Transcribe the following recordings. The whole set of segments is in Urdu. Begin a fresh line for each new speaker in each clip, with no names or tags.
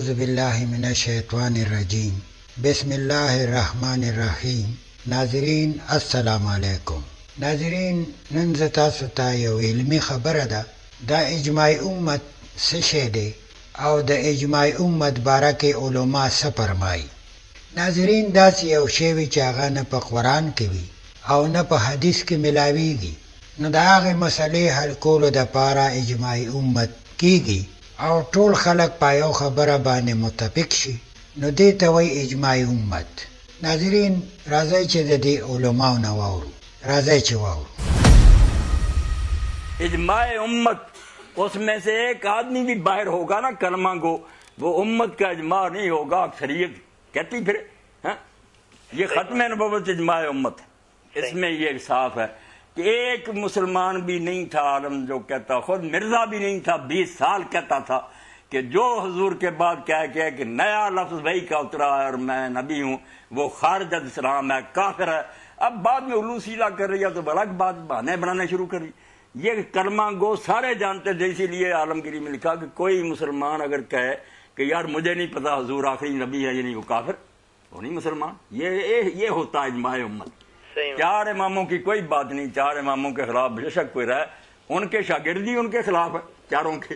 اعوذ باللہ من الشیطان الرجیم بسم اللہ الرحمن الرحیم. ناظرین السلام علیکم. ناظرین نن زه تاسو ته یو علمی خبره ده. دا اجماع امت څه شی دی او د اجماع امت باره کې علما څه فرمایي. ناظرین داسې یو شی وي چې هغه نه په قرآن کې وي او نه په حدیث کې ملاویږي، نو د هغې مسلې حل کولو دپاره اجماع امت کیږي او ټول خلک په یو خبره باندې متفق شي، نو دې ته وایي اجماع امت. ناظرین راځئ چې د دې علماو نه واورو. راځئ چې واورو.
اجماع امت اس میں سے ایک آدمی بھی باہر ہوگا نا کلمہ گو، وہ امت کا اجماع نہیں ہوگا، اکثریت کہتی پھر یہ ختم نبوت اجماع امت ہے. اس میں یہ صاف ہے کہ ایک مسلمان بھی نہیں تھا عالم جو کہتا، خود مرزا بھی نہیں تھا 20 سال کہتا تھا کہ جو حضور کے بعد کہہ کہ نیا لفظ وہی کا اترا ہے اور میں نبی ہوں وہ خارج از اسلام ہے، کافر ہے. اب بعد میں علو سیدھا کر رہی ہے تو الگ بات، بہانے بنانے شروع کر رہی. یہ کلمہ گو سارے جانتے تھے، اسی لیے عالمگیری میں لکھا کہ کوئی مسلمان اگر کہے کہ یار مجھے نہیں پتا حضور آخری نبی ہے، یہ نہیں، وہ کافر، وہ نہیں مسلمان. یہ ہوتا ہے اجماع امت. چار اماموں کی کوئی بات نہیں، چار اماموں کے خلاف بے شک کوئی رہے، ان کے شاگردی ان کے خلاف ہے چاروں کے.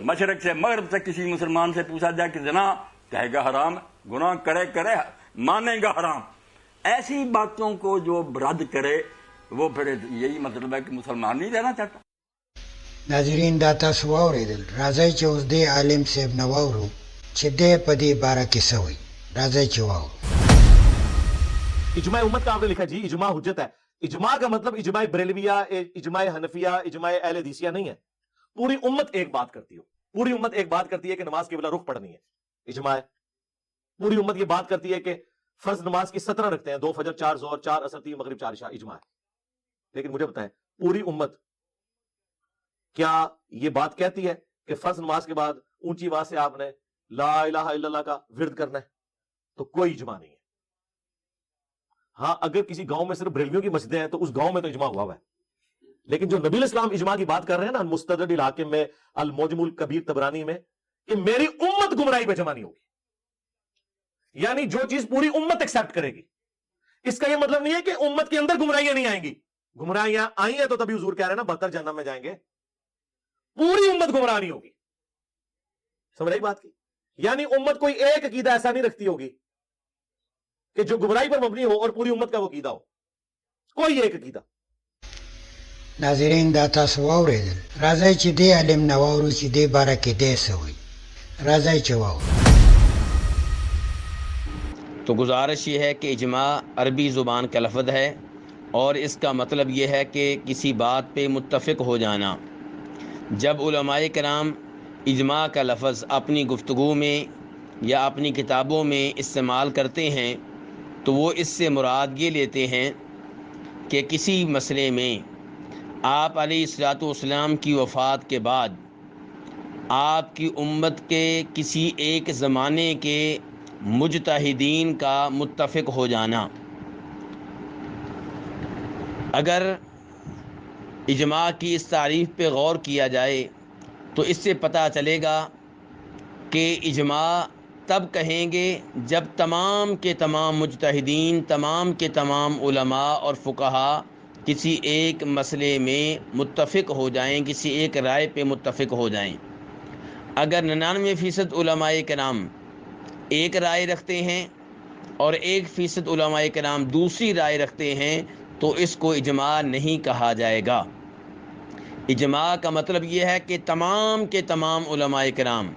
مشرق سے مغرب تک کسی مسلمان سے پوچھا جائے کہ زنا، کہے گا حرام، گناہ کرے مانے گا حرام. ایسی باتوں کو جو رد کرے وہ پھر یہی مطلب ہے کہ مسلمان نہیں رہنا چاہتا.
ناظرین دا تاسو واورېدل. راځئ چې اوس دې عالم صاحب نه واورو چې دی په دې باره کې څه وایي. راځئ چې واورو.
اجماع امت کا آپ نے لکھا جی اجماع حجت ہے. اجماع کا مطلب اجماع بریلویہ، اجماع حنفیہ، اجماع اہل حدیثیہ نہیں ہے. پوری امت ایک بات کرتی ہو، پوری امت ایک بات کرتی ہے کہ نماز کے بلا رخ پڑھنی ہے، اجماع ہے. پوری امت یہ بات کرتی ہے کہ فرض نماز کی 17 رکھتے ہیں، 2 فجر 4 ظہر 4 عصر 3 مغرب 4 عشاء، اجماع ہے. لیکن مجھے بتائیں پوری امت کیا یہ بات کہتی ہے کہ فرض نماز کے بعد اونچی آواز سے آپ نے لا الہ الا اللہ کا ورد کرنا ہے؟ تو کوئی اجماع نہیں ہے. ہاں اگر کسی گاؤں میں صرف بریلویوں کی مسجدیں ہیں تو اس گاؤں میں تو اجماع ہوا ہے. لیکن جو نبی الاسلام اجماع کی بات کر رہے ہیں نا المستدرک الحاکم میں، المعجم الکبیر طبرانی میں، کہ میری امت گمراہی پہ جمع نہیں ہوگی، یعنی جو چیز پوری امت ایکسپٹ کرے گی. اس کا یہ مطلب نہیں ہے کہ امت کے اندر گمراہیاں نہیں آئیں گی. گمراہیاں آئی ہیں تو تبھی حضور کہہ رہے ہیں نا 72 جہنم میں جائیں گے. پوری امت گمراہ نہیں ہوگی. سمجھ رہی بات کی؟ یعنی امت کوئی ایک عقیدہ ایسا نہیں رکھتی ہوگی کہ جو گمراہی پر مبنی ہو اور پوری امت کا وہ عقیدہ ہو. کوئی ایک عقیدہ.
ناظرین دا تاسو واورېدل. راځئ چې دې عالم نه واورو چې دې باره کې دی څه وایي. راځئ چې واورو.
تو گزارش یہ ہے کہ اجماع عربی زبان کا لفظ ہے اور اس کا مطلب یہ ہے کہ کسی بات پہ متفق ہو جانا. جب علماء کرام اجماع کا لفظ اپنی گفتگو میں یا اپنی کتابوں میں استعمال کرتے ہیں تو وہ اس سے مراد یہ لیتے ہیں کہ کسی مسئلے میں آپ علیہ الصلوۃ والسلام کی وفات کے بعد آپ کی امت کے کسی ایک زمانے کے مجتہدین کا متفق ہو جانا. اگر اجماع کی اس تعریف پہ غور کیا جائے تو اس سے پتہ چلے گا کہ اجماع تب کہیں گے جب تمام کے تمام مجتہدین، تمام کے تمام علماء اور فقہا کسی ایک مسئلے میں متفق ہو جائیں، کسی ایک رائے پہ متفق ہو جائیں. اگر 99% علماء کرام ایک رائے رکھتے ہیں اور 1% علماء کرام دوسری رائے رکھتے ہیں تو اس کو اجماع نہیں کہا جائے گا. اجماع کا مطلب یہ ہے کہ تمام کے تمام علماء کرام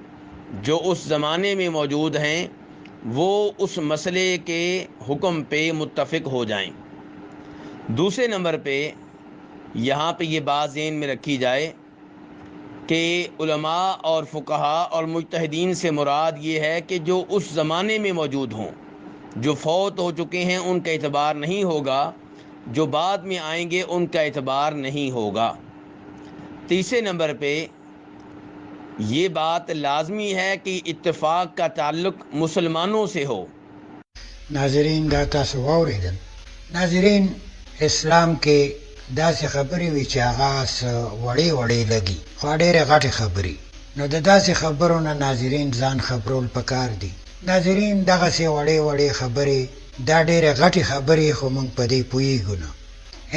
جو اس زمانے میں موجود ہیں وہ اس مسئلے کے حکم پہ متفق ہو جائیں. دوسرے نمبر پہ یہاں پہ یہ بات ذہن میں رکھی جائے کہ علماء اور فقہا اور مجتہدین سے مراد یہ ہے کہ جو اس زمانے میں موجود ہوں، جو فوت ہو چکے ہیں ان کا اعتبار نہیں ہوگا، جو بعد میں آئیں گے ان کا اعتبار نہیں ہوگا. تیسرے نمبر پہ یہ بات لازمی ہے کہ اتفاق کا تعلق مسلمانوں سے ہو.
ناظرین دا تاسو واورېدل. ناظرین اسلام کې داسې خبرې وي چې هغه څه وړې وړې لګي، خو ډېرې غټې خبرې. نو د داسې خبرو نه ناظرین ځان خبرول پکار دي. ناظرین دغسې وړې وړې خبرې دا ډېرې غټې خبرې خو موږ په دې پوهېږو نه.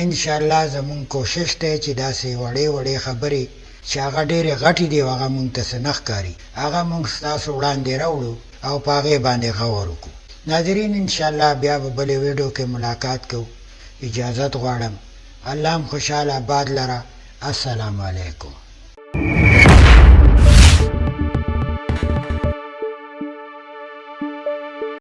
انشاءالله زموږ کوشش دی چې داسې وړې وړې خبرې چې هغه ډېرې غټې دي او هغه موږ ته څه نه ښکاري هغه موږ ستاسو وړاندې راوړو او په هغې باندې غور وکړو. ناظرین انشاءالله بیا به بلې ویډیو کې ملاقات کوو. اجازت غواړم. الله هم خوشحاله آباد لره. السلام علیکم.